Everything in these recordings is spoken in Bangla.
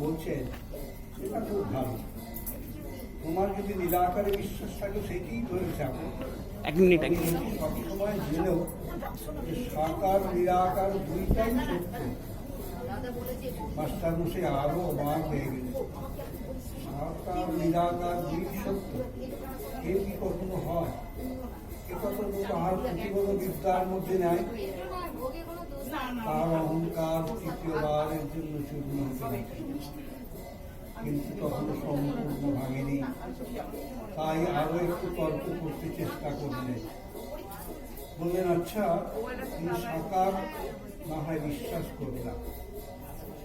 বলছেন এটা খুব ভালো। তোমার যদি নিরাকারে বিশ্বাস থাকে সেটাই ধরে থাকো। এক মিনিট সবসময় জেনেও যে সাকার নিরাকার দুইটাই সত্য। মাস্টার মশাই আরো অবাক হয়ে গেল। সাকার নিরাকার দুই সত্য, এ কি কখনো হয়? একথা তো তাহার প্রতিবদ বিদ্যার মধ্যে নাই। তার অহংকার তৃতীয়বারের জন্য চূর্ণ হতে, কিন্তু তখন সম্পূর্ণ ভাঙেনি। তাই আরো একটু তর্ক করতে চেষ্টা করলেন। বললেন, আচ্ছা তিনি সাকার না হয় বিশ্বাস করলাম,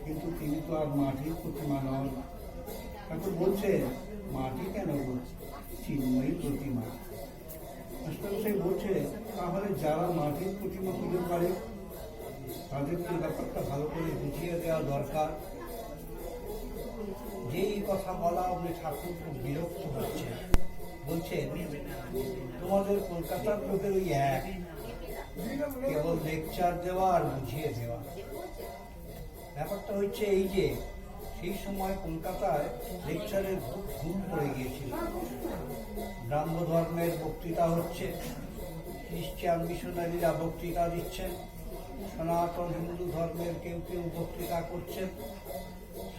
কিন্তু তিনি তো আর মাটির প্রতিমা নন। ঠাকুর বলছে মাটি কেন বলছে, চিন্ময়ী প্রতিমা। মাস্টারমশাই বলছে তাহলে যারা মাটির প্রতিমা পুজো করে তাদেরকে ব্যাপারটা ভালো করে বুঝিয়ে দেওয়া দরকার। যেই কথা বলা আপনি ঠাকুর খুব বিরক্ত হচ্ছে। বলছেন তোমাদের কলকাতার লোকের ওই এক, কেবল লেকচার দেওয়া আর বুঝিয়ে দেওয়া। ব্যাপারটা হচ্ছে এই যে সেই সময় কলকাতায় লেকচারের ঘুম পড়ে গিয়েছিল। ব্রাহ্ম ধর্মের বক্তৃতা হচ্ছে, খ্রিস্টান মিশনারিরা বক্তৃতা দিচ্ছেন, সনাতন হিন্দু ধর্মের কেউ কেউ বক্তৃতা করছেন।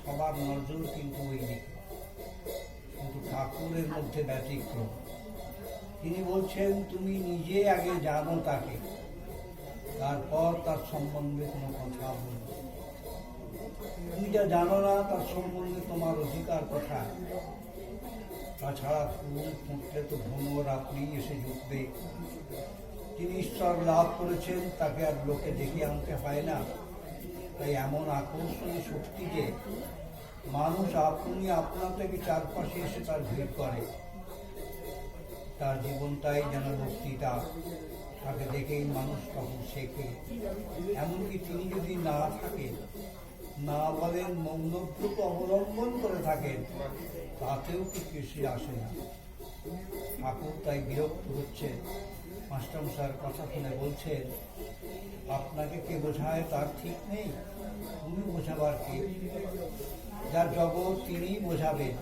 সবার নজর কিন্তু ওই দিকে, কিন্তু ঠাকুরের মধ্যে ব্যতিক্রম। তিনি বলছেন তুমি নিজে আগে জানো তাকে, তারপর তার সম্বন্ধে কোনো কথা বলো। তুমি যা জানো না তার সম্বন্ধে তোমার অধিকার কোথায়? তাছাড়া ফুল ফুটলে তো ভ্রমর আপনি এসে জুটবে। যিনি ঈশ্বর লাভ করেছেন তাকে আর লোকে ডেকে আনতে হয় না। তাই এমন আকর্ষণীয় শক্তি যে মানুষ আপনি আপনা থেকে চারপাশে এসে তার ভিড় করে। তার জীবনটাই যেন বক্তৃতা, তাকে দেখেই মানুষ তখন শেখে। এমনকি তিনি যদি না থাকেন, না বলেন, মৌনব্রত অবলম্বন করে থাকেন, তাতেও কি কৃষি আসে না। ঠাকুর তাই বিরক্ত হচ্ছে। মাস্টারমশাইয়ের কথা শুনে বলছেন আপনাকে কে বোঝায় তার ঠিক নেই, তুমি বোঝাবার কে? যার জগৎ তিনিই বোঝাবেন।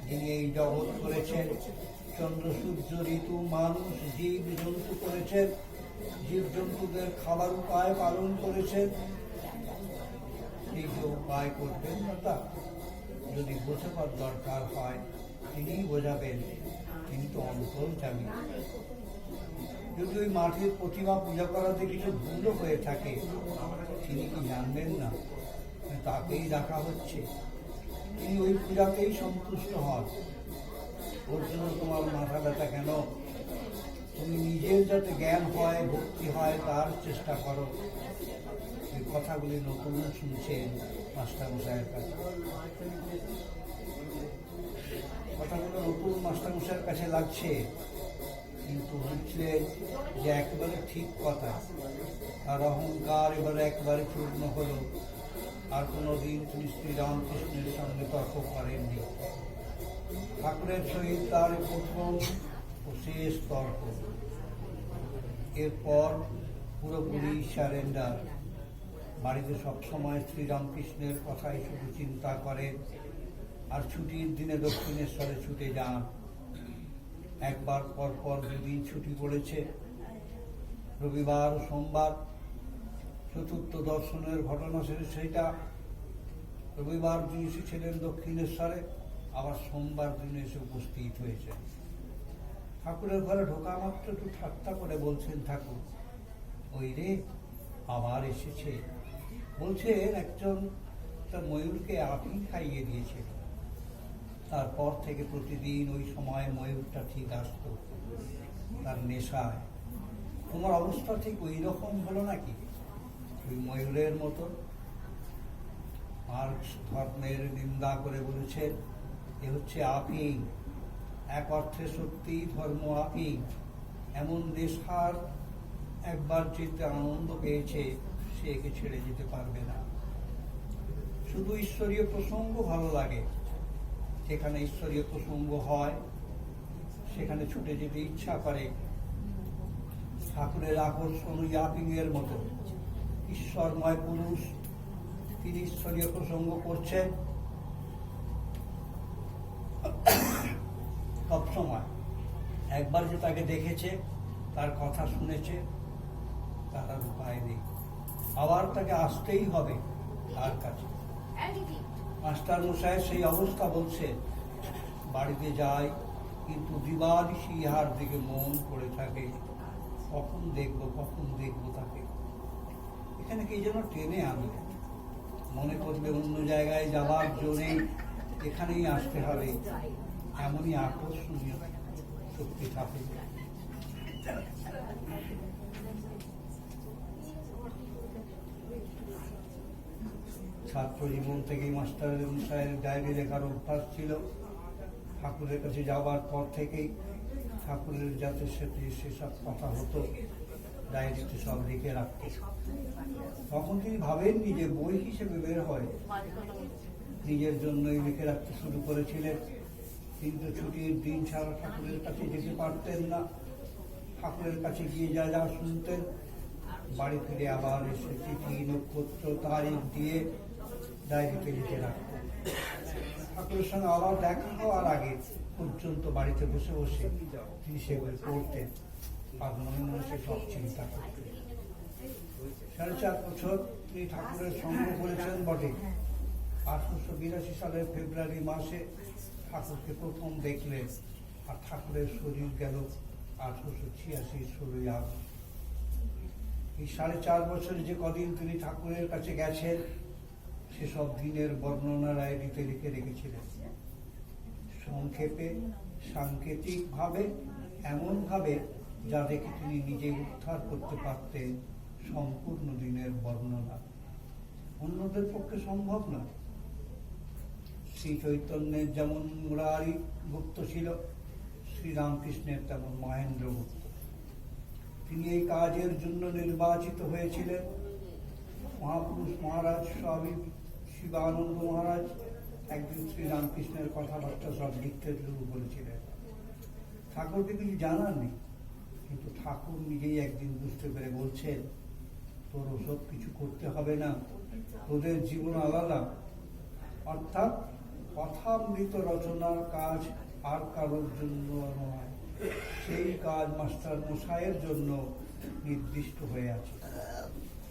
যিনি এই জগৎ করেছেন, চন্দ্র সূর্য ঋতু মানুষ জীব জন্তু করেছেন, জীব জন্তুদের খাবার উপায় পালন করেছেন। এই যে উপায় করবেন না, তা যদি বোঝাবার দরকার হয় তিনিই বোঝাবেন। কিন্তু অন্তর্যামী। যদি ওই মাটির প্রতিমা পূজা করাতে কিছু ভুল হয়ে থাকে তিনি কি জানবেন না তাকেই রাখা হচ্ছে? তিনি ওই পূজাতেই সন্তুষ্ট হন। ওর জন্য তোমার মাথা ব্যথা কেন? তুমি নিজের যাতে জ্ঞান হয়, ভক্তি হয়, তার চেষ্টা করো। এই কথাগুলি নতুন শুনছেন মাস্টারমশাইয়ের কাছে। কথাগুলো নতুন মাস্টারমশাইয়ের কাছে লাগছে, কিন্তু হচ্ছে যে একেবারে ঠিক কথা। আর অহংকার এবারে একবারে চূর্ণ হলো। আর কোনোদিন তিনি শ্রীরামকৃষ্ণের সঙ্গে তর্ক করেননি। ঠাকুরের সহিত তার প্রথম ও শেষ তর্ক। এরপর পুরোপুরি সারেন্ডার। বাড়িতে সবসময় শ্রীরামকৃষ্ণের কথাই শুধু চিন্তা করেন, আর ছুটির দিনে দক্ষিণেশ্বরে ছুটে যান। একবার পর পর দুদিন ছুটি পড়েছে, রবিবার ও সোমবার। চতুর্থ দর্শনের ঘটনা সেটা। রবিবার দিন এসেছিলেন দক্ষিণেশ্বরে, আবার সোমবার দিন এসে উপস্থিত হয়েছে। ঠাকুরের ঘরে ঢোকা মাত্র একটু ঠাট্টা করে বলছেন ঠাকুর, ওই রে আবার এসেছে। বলছেন একজন তার ময়ূরকে আপনি খাইয়ে দিয়েছে। তারপর থেকে প্রতিদিন ওই সময় ময়ূরটা ঠিক আসত তার নেশায়। তোমার অবস্থা ঠিক ওই রকম হলো নাকি, ওই ময়ূরের মতো? মার্কস ধর্মের নিন্দা করে বলেছেন এ হচ্ছে আফিং। এক অর্থে সত্যি ধর্ম আফিং। এমন নেশার একবার চিত্তে আনন্দ পেয়েছে সে একে ছেড়ে যেতে পারবে না। শুধু ঈশ্বরীয় প্রসঙ্গ ভালো লাগে, যেখানে ঈশ্বরীয় প্রসঙ্গ হয় সেখানে ছুটে যেতে ইচ্ছা করে। ঠাকুরের আকর্ষণ ওই আপিংয়ের মতো। ঈশ্বরময় পুরুষ, তিনি ঈশ্বরীয় প্রসঙ্গ করছেন, সবসময় একবার যে তাকে দেখেছে, তার কথা শুনেছে, তার আর উপায় নেই, আবার তাকে আসতেই হবে তার কাছে। মাস্টার মশাই সেই অবস্থা বলছে, বাড়িতে যায় কিন্তু দিবানিশি ইহার দিকে মন পড়ে থাকে, কখন দেখবো তাকে। এখানে কি যেন টেনে আনে, মনে করলে অন্য জায়গায় যাবার জন্যে এখানেই আসতে হবে, এমনই আকর্ষণীয় শক্তি থাকে। ছাত্র জীবন থেকেই মাস্টার মশাইয়ের ডায়েরি লেখার অভ্যাস ছিল। ঠাকুরের কাছে যাওয়ার পর থেকেই ঠাকুরের যাতে সাথে সেসব কথা হতো ডায়েরিতে সব লিখে রাখতে। তখন তিনি ভাবেননি যে বই হিসেবে বের হয়, নিজের জন্যই লিখে রাখতে শুরু করেছিলেন। কিন্তু ছুটির দিন ছাড়া ঠাকুরের কাছে যেতে পারতেন না। ঠাকুরের কাছে গিয়ে যা যা শুনতেন, বাড়ি ফিরে আবার এসে চিঠি, নক্ষত্র, তারিখ দিয়ে ডায়েরিতে লিখে রাখতেন। ঠাকুরের সঙ্গে আবার দেখা হওয়ার আগে পর্যন্ত বাড়িতে বসে বসে তিনি সেগুলো পড়তেন আর মনে মনে সে সব চিন্তা করতেন। 4.5 বছর তিনি ঠাকুরের সঙ্গ করেছেন বটে। 1882 সালের ফেব্রুয়ারি মাসে ঠাকুরকে প্রথম দেখলেন, আর ঠাকুরের শরীর গেল 1886 16 আগস্ট। এই 4.5 বছরে যে কদিন তিনি ঠাকুরের কাছে গেছেন, সেসব দিনের বর্ণনা ডায়েরিতে লিখে রেখেছিলেন, সংক্ষেপে, সাংকেতিক ভাবে, এমন ভাবে যা দেখে তিনি নিজে উদ্ধার করতে পারতেন সম্পূর্ণ দিনের বর্ণনা। অন্যদের পক্ষে সম্ভব না। শ্রী চৈতন্যের যেমন মুরারি গুপ্ত ছিল, শ্রীরামকৃষ্ণের তেমন মহেন্দ্র গুপ্ত। তিনি এই কাজের জন্য নির্বাচিত হয়েছিলেন। মহাপুরুষ মহারাজ স্বামী শিবানন্দ মহারাজ একদিন শ্রীরামকৃষ্ণের কথাবার্তা সব লিখতে শুরু করেছিলেন। ঠাকুরকে কিছু জানাননি, কিন্তু ঠাকুর নিজেই একদিন বুঝতে পেরে বলছেন, তোর ওসব কিছু করতে হবে না, তোদের জীবন আলাদা। অর্থাৎ কথামৃত রচনার কাজ আর কারোর জন্য নয়, সেই কাজ মাস্টার মশাইয়ের জন্য নির্দিষ্ট হয়ে আছে।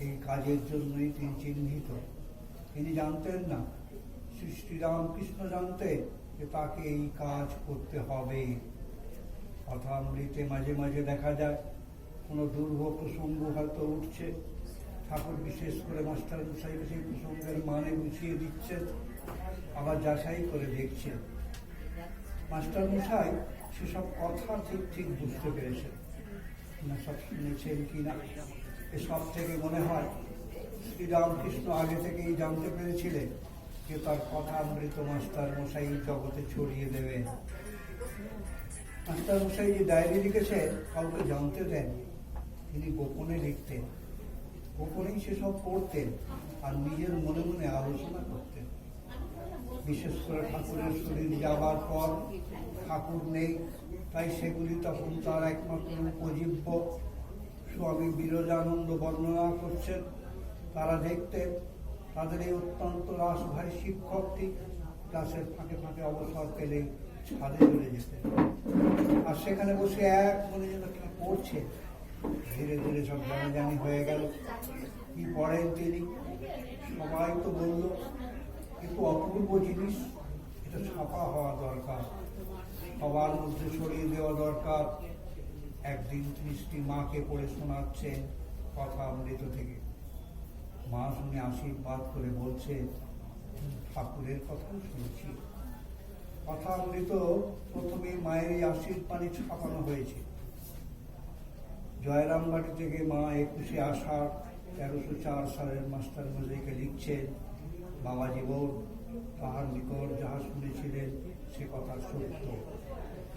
এই কাজের জন্যই তিনি চিহ্নিত। তিনি জানতেন না, শ্রী শ্রীরামকৃষ্ণ জানতেন যে তাকে এই কাজ করতে হবে। কথামৃতে মাঝে মাঝে দেখা যায় কোনো দুর্ভোগ প্রসঙ্গ হয়তো উঠছে, ঠাকুর বিশেষ করে মাস্টার মশাইকে সেই প্রসঙ্গের মানে বুঝিয়ে দিচ্ছেন, আবার যাচাই করে দেখছেন। মাস্টার মশাই সেসব কথা ঠিক ঠিক বুঝতে পেরেছেন না, সব শুনেছেন কিনা। এসব থেকে মনে হয় শ্রীরামকৃষ্ণ আগে থেকেই জানতে পেরেছিলেন যে তার কথামৃত মাস্টার মশাই জগতে ছড়িয়ে দেবেন। মাস্টার মশাই যে ডায়েরি লিখেছে কাউকে জানতে দেন, তিনি গোপনে লিখতেন, গোপনেই সেসব পড়তেন আর নিজের মনে মনে আলোচনা করতেন। বিশেষ করে ঠাকুরের শরীর যাবার পর ঠাকুর নেই, তাই সেগুলি তখন তার একমাত্র উপজীব্য। স্বামী বিরজানন্দ বর্ণনা করছেন, তারা দেখতেন তাদের এই অত্যন্ত রাসভারী শিক্ষকটি ক্লাসের ফাঁকে ফাঁকে অবসর পেলে ছাদে চলে যেতেন, আর সেখানে বসে এক মনে যেন কি পড়ছে। ধীরে ধীরে সব জানাজানি হয়ে গেল কি পড়েন তিনি। সবাই তো বলল, কিন্তু অপূর্ব জিনিস, এটা ছাপা হওয়া দরকার, সবার মধ্যে ছড়িয়ে দেওয়া দরকার। একদিন তিনি স্ত্রী মাকে পড়ে শোনাচ্ছেন কথামৃত থেকে। মা শুনে আশীর্বাদ করে বলছে, ঠাকুরের কথাও শুনছি। কথামৃত প্রথমে মায়ের এই আশীর্বাণী ছাপানো হয়েছে। জয়রামবাটি থেকে মা 21শে আষাঢ় 1304 সালের মাস্টার মশাইকে লিখছেন, বাবাজি বোন তাহার নিকট যাহা শুনেছিলেন সে কথা সত্য,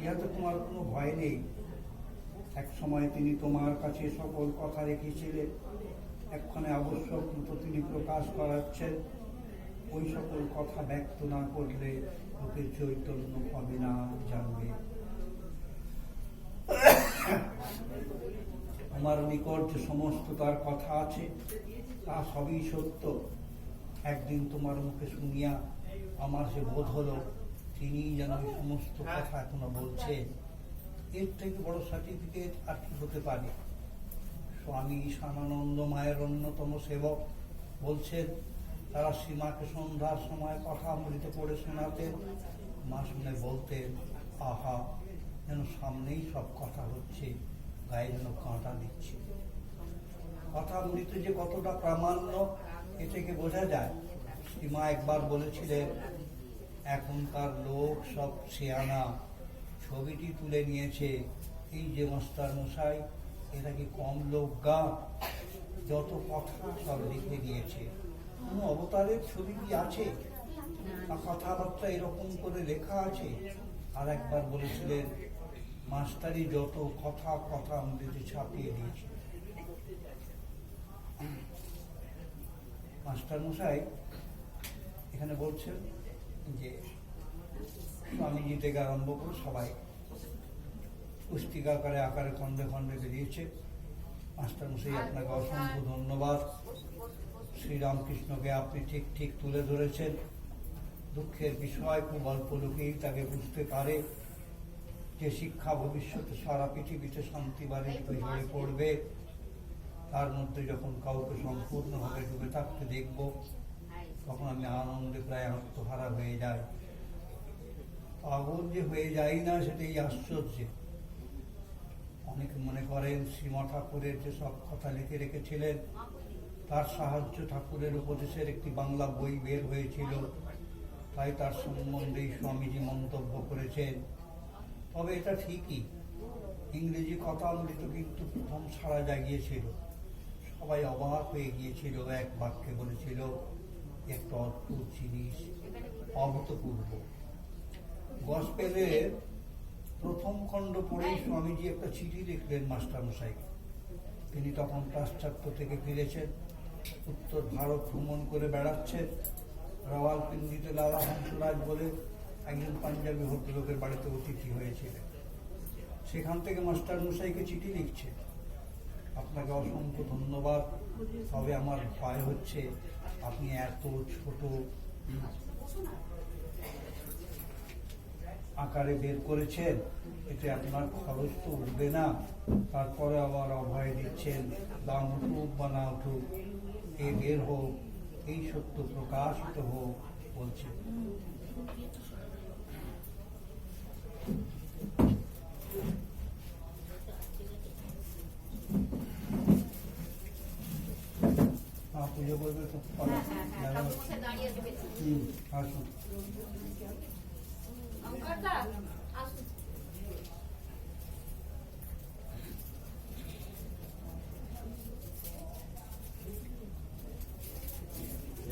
ইহাতে তোমার কোনো ভয় নেই। এক সময় তিনি তোমার কাছে সকল কথা রেখেছিলেন, এক্ষণে আবশ্যক মতো তিনি প্রকাশ করাচ্ছেন। ওই সকল কথা ব্যক্ত না করলে লোকের চৈতন্য হবে না, জানবে। আমার নিকট যে সমস্ত তার কথা আছে তা সবই সত্য। একদিন তোমার মুখে শুনিয়া আমার যে বোধ হলো তিনি যেন এই সমস্ত কথা এখনো বলছেন। এর থেকে বড় সার্টিফিকেট আর কি হতে পারে? স্বামী ঈশানানন্দ মায়ের অন্যতম সেবক বলছেন, তারা সীমাকে সন্ধ্যার সময় কথা অমৃত পড়ে শোনাতেন। মা শুনে বলতেন, আহা, যেন সামনেই সব কথা হচ্ছে, গায়ে যেন কাঁটা দিচ্ছে। কথা অমৃত যে কতটা প্রামাণ্য এ থেকে বোঝা যায়। সীমা একবার বলেছিলেন, এখনকার লোক সব শেয়ানা, ছবিটি তুলে নিয়েছে। এই যে মাস্টার মশাই, এরা কি কম লোক গা? যত কথা সব লিখে দিয়েছে। কোন অবতারের ছবি কি আছে? কথাবার্তা এরকম করে লেখা আছে। আর একবার বলেছিলেন, মাস্টারই যত কথা কথা অমৃতে ছাপিয়ে দিয়েছে। মাস্টার মশাই এখানে বলছেন যে স্বামীজি থেকে আরম্ভ করে সবাই পুস্তিকা আকারে খণ্ডে খণ্ডে বেরিয়েছে। মাস্টার মশাই, আপনাকে অসংখ্য ধন্যবাদ। শ্রীরামকৃষ্ণকে আপনি ঠিক ঠিক তুলে ধরেছেন। দুঃখের বিষয়, খুব অল্প লোকেই তাকে বুঝতে পারে যে শিক্ষা ভবিষ্যতে সারা পৃথিবীতে শান্তি বাণিজ্য হয়ে পড়বে। তার মধ্যে যখন কাউকে সম্পূর্ণভাবে ডুবে থাকতে দেখব, তখন আমি আনন্দে প্রায় আত্মহারা হয়ে যাই। পাগল যে হয়ে যাই না সেটাই আশ্চর্য। অনেকে মনে করেন শ্রীমা ঠাকুরের যে সব কথা লিখে রেখেছিলেন, তার সাহায্য ঠাকুরের উপদেশের একটি বাংলা বই বের হয়েছিল, তাই তার সম্বন্ধেই স্বামীজি মন্তব্য করেছেন। তবে এটা ঠিকই, ইংরেজি কথা অমৃত কিন্তু প্রথম সাড়া জাগিয়েছিল। সবাই অবাক হয়ে গিয়েছিল, এক বাক্যে বলেছিল, একটা অদ্ভুত জিনিস, অভূতপূর্ব। গসপেলের প্রথম খণ্ড পড়েই স্বামীজি একটা চিঠি লিখলেন মাস্টার মশাইকে। তিনি তখন পাশ্চাত্য থেকে ফিরেছেন, উত্তর ভারত ভ্রমণ করে বেড়াচ্ছেন। রাওয়ালপিন্ডিতে লালা হংসরাজ বলে একজন পাঞ্জাবি ভদ্রলোকের বাড়িতে অতিথি হয়েছিলেন। সেখান থেকে মাস্টার মশাইকে চিঠি লিখছে, আপনাকে অসংখ্য ধন্যবাদ। তবে আমার ভয় হচ্ছে, আপনি এত ছোট আকারে বের করেছেন, এতে আপনার খরচ তো উঠবে না। তারপরে আবার অভয় দিচ্ছেন, দাম উঠুক বা না উঠুক, এ বের হোক, এই সত্য প্রকাশিত হোক বলছে। পুজো করবে তো আসুন।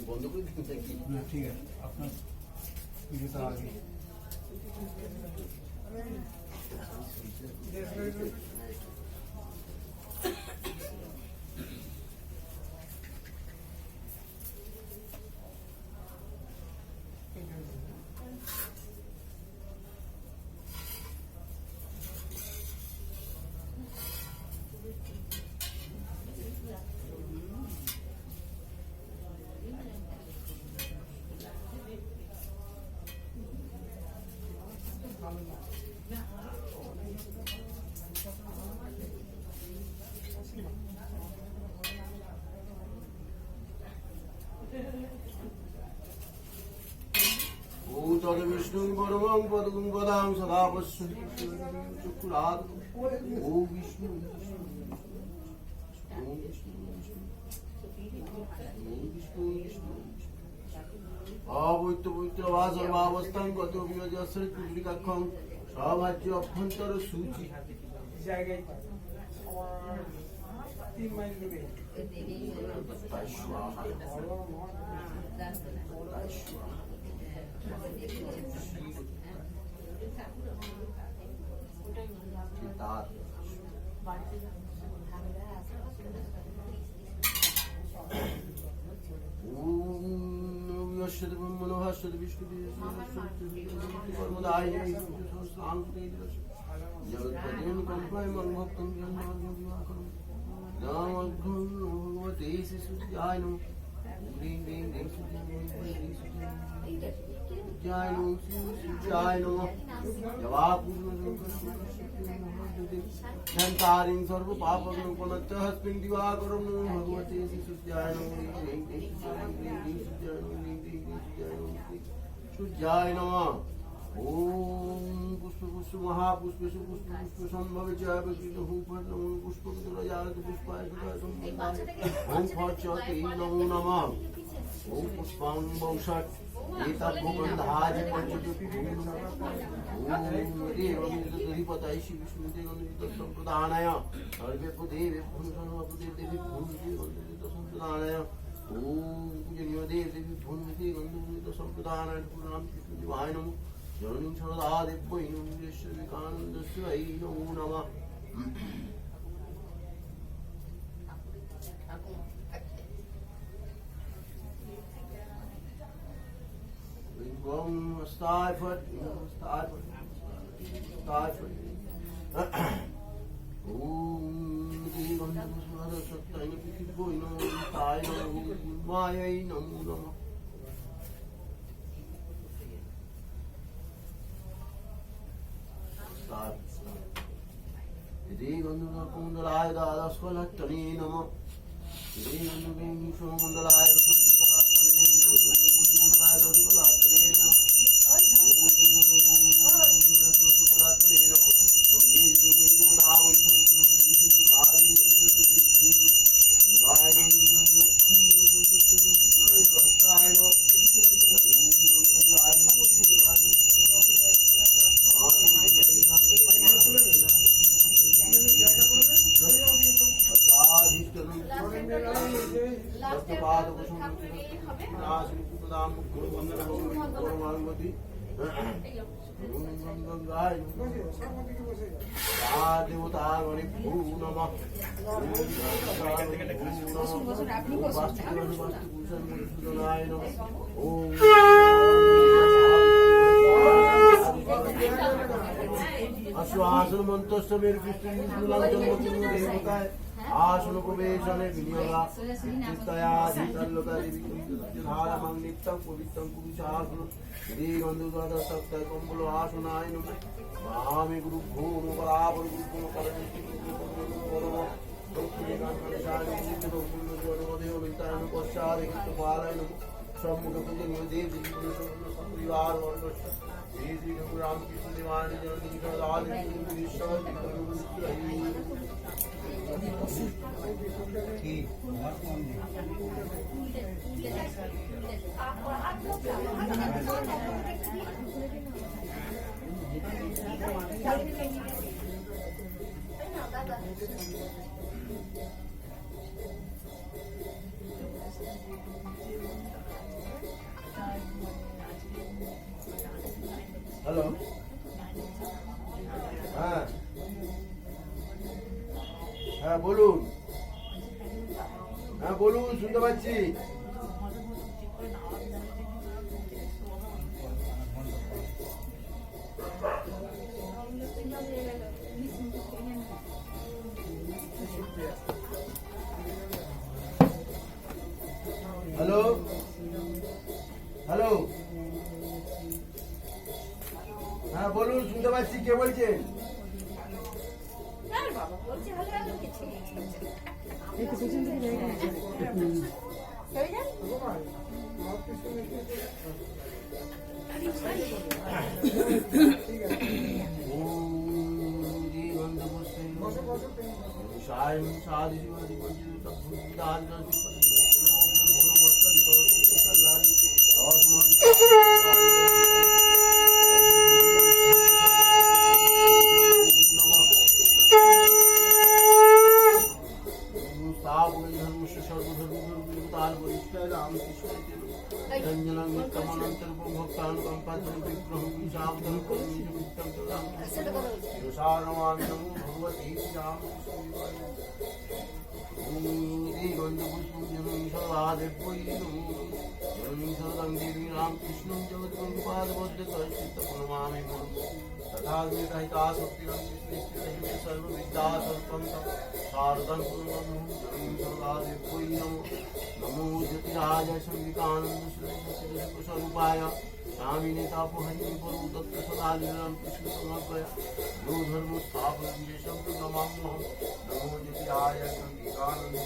বন্ধ করে দিতে না, ঠিক আছে, আপনার পুজোটা আগে। विष्णु परमं पदं पदां सदा पश्यन्ति चक्षुरात् ओ विष्णु অবৈত্য পবিত্র বা সর্বাবস্থান গত বিয়োজস্র কুদ্রিকাক্ষম সভাজ্য অভ্যন্তর সূচি জায়গায় 3 মাইল দূরে मनोभाष्य विष्णु भगवते सूर्याय नमः सूर्याय नमः शांतारिं सर्व पापग्नं पुनश्च हस्मिन् दिवाकरं भगवते सूर्याय नमः सूर्याय नमः ओम पुष्प पुष्प महापुष्प पुष्प पुष्प संभव जय विष्णु पुष्प पुष्पाय ओम फचते नमो नमः ओम पुष्पां वौषट् एतद्भुगन्धाय देवपतये विष्णुदेवप्रदानाय सर्वेदेवे सर्वदेवी संप्रदानाय ओम पूजनीय देवी भूमिति संप्रदानाय राम कृष्णदेवाय नमः जननीं सर्वदा देव्यै नमः विवेकानन्दस्यै नमो नमः Om Stifat, Stifat, Stifat. Om Devan Namaskar Sattayana Pitboy Namo Taya Namo Mayai Namo Namo. Devan Kundalaya Daswalatani Namo. Devan Kundalaya Daswalatani Namo. आश्वासन मंत्र मेरे कृष्ण आसन प्रवेशने विनियोगा चित्तया धीतल्लोकादिधारमं नित्यं पवित्रं पुरुषासनं श्रीगन्धुगद सप्त कम्बल आसनाय नमः महामि गुरुभ्यो नमः परापर गुरुभ्यो परमेष्टि गुरुभ्यो नमः पश्चादे पालय नमः सम्मुख पूजनीय देव परिवार वर्ग श्री श्री रामकृष्ण देवानी जननी ठीक हेलो हाँ हाँ बोलून हाँ बोलून শুনতে পাচ্ছি হ্যালো হ্যালো হ্যাঁ বলুন শুনতে পাচ্ছি কে বলছেন नमो ज्योतिराज संविकानंद स्वरूपाय स्वामिने तापहरिणी परम तत्व सदानिरं कृष्ण समर्पया यो धर्म स्थापन विशेषं नमाम्यहं नमो जतिराय संविधानंद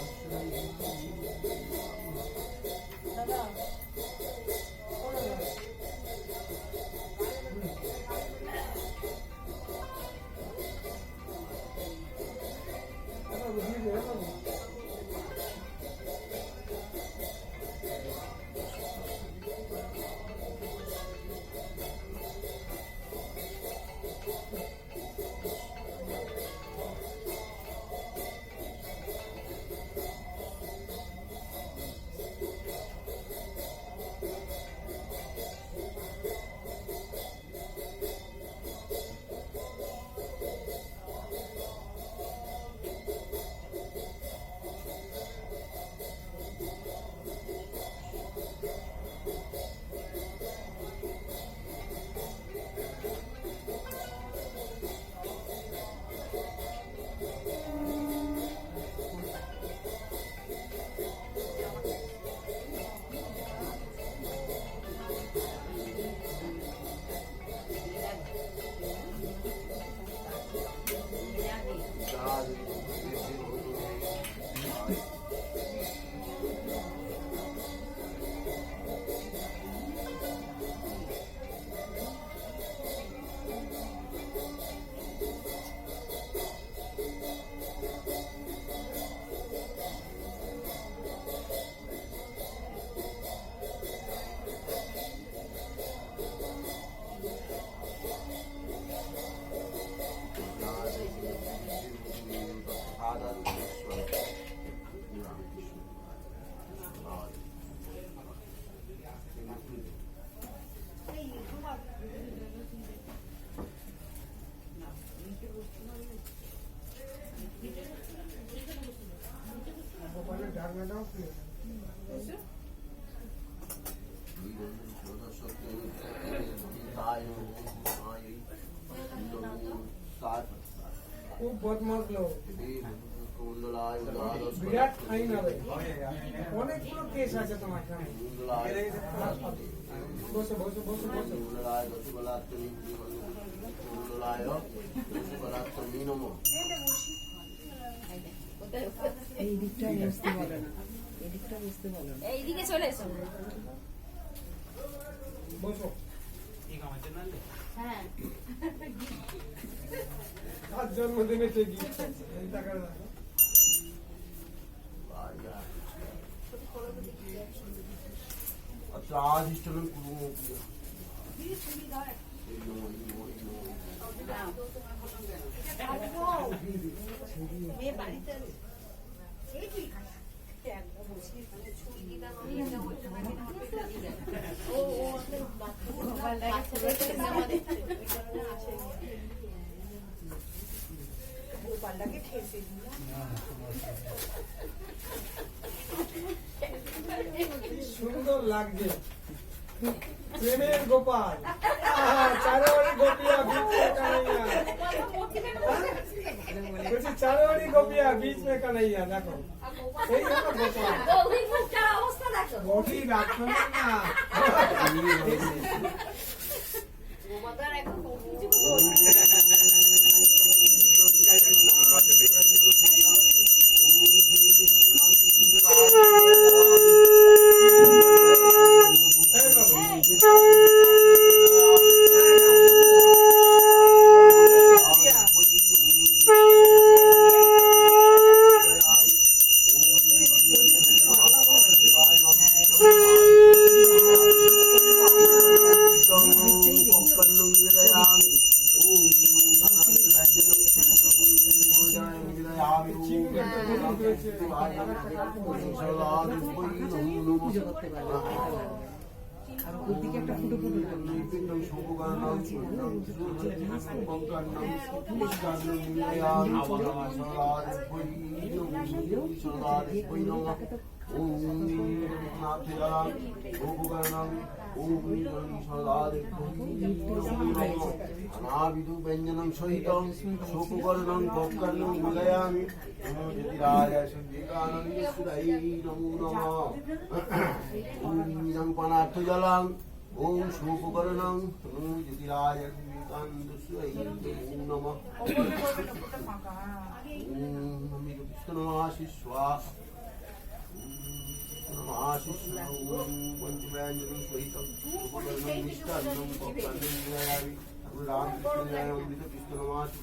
খুব বদমাশ লোক বিরাট ফাইন হবে অনেকগুলো কেস আছে তোমার এখানে বসো বসো বসো বসো এই দিকটা বুঝতে পারো না এই দিকটা বুঝতে পারো না এইদিকে চলে এসো বসো হ্যাঁ আজ জন্মদিনে কে গিফট এই টাকার अच्छा आज इष्टन कुरुमो সুন্দর লাগছে প্রেমের গোপাল চারোয়ারি গোপিয়া बीच में कन्हैया বলছি চারোয়ারি গোপিয়া बीच में कन्हैया দেখো এই হলো গোপাল গৌরীর মুখটার অবস্থা দেখো বডি রাখো না গোমাতার এখন কিছু আর ওর দিকে একটা ফুটো ফুটো अनाविदु व्यञ्जनं सहितं शोकवर्णं भोक्कर्णं विलयामि नमो ज्योतिराय संविकानन्दसुराय नमो नमः ॐ इदं पनार्थजलं ওম শুভকরণং জ্যোতিরাজ বিকান্তস্যৈ নমঃ ওম বিষ্ণুমাসি স্বাহা নমাসি ওম পঞ্চব্যাঞ্জনং সহিতং শুভকরণং মিষ্টান্নং ভক্তান্নং বিদায়ামি রামকৃষ্ণায় অমৃত বিষ্ণুমাসি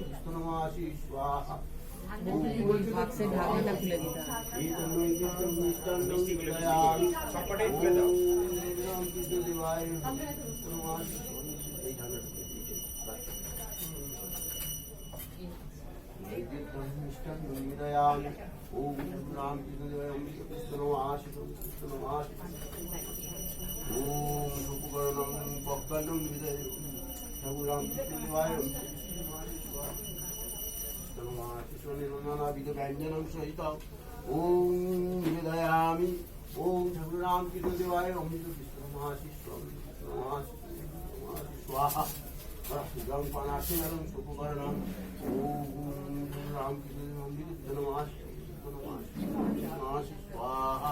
বিষ্ণুমাসি স্বাহা ভাগ সে ঢাকনাটা খুলে দিতে হবে। ওম রামকৃষ্ণ দেবায় অমৃত কৃষ্ণমাসি কৃষ্ণমাসি ওম শুভকরণং ভক্তান্নং বিদায় ঠাকুর রামকৃষ্ণ দেবায় নানাবিধ ব্যঞ্জনং সহিতং ওম নিবেদয়ামি ওম ঠাকুর রামকৃষ্ণ দেবায় অমৃত কৃষ্ণমাসি স্বাহা জং পানার্থিনং শুভকরণং ওম রামকৃষ্ণ অমৃত কৃষ্ণমাসি স্বাহা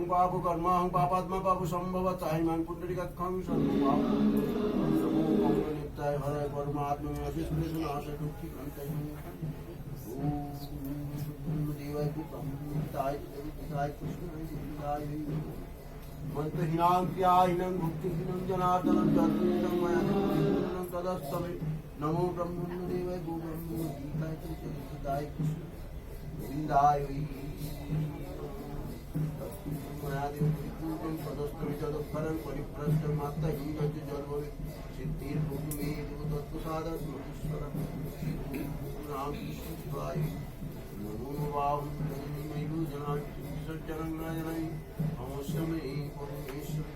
पापु कर्माहं पापात्मा पापु संभव चाहिमान पुंडरीकाक्षं सर्व पापु नमो मंगलयुक्ताय हरे परमात्मा अभिष्णुनाथ दुःखी कंताय ओम देवाय कुताय देवाय कृष्णाय मंत्रहीनां क्रियाहीनं भक्तिहीनं जनार्दनं जगन्नं मया तदस्तमे नमो ब्रह्मण्य देवाय गोब्रह्म गीताय चरिताय कृष्ण गोविंदाय पदस्तमितदुःखरं परिप्रष्टमात्तहीनं च जन्मवे सिद्धिर्भूमि मे तत्प्रसादात्मकीश्वरं रामकृष्णाय नमो वाहुं जनान् सज्जनं नयनयि अवश्य मे परमेश्वर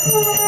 Thank you.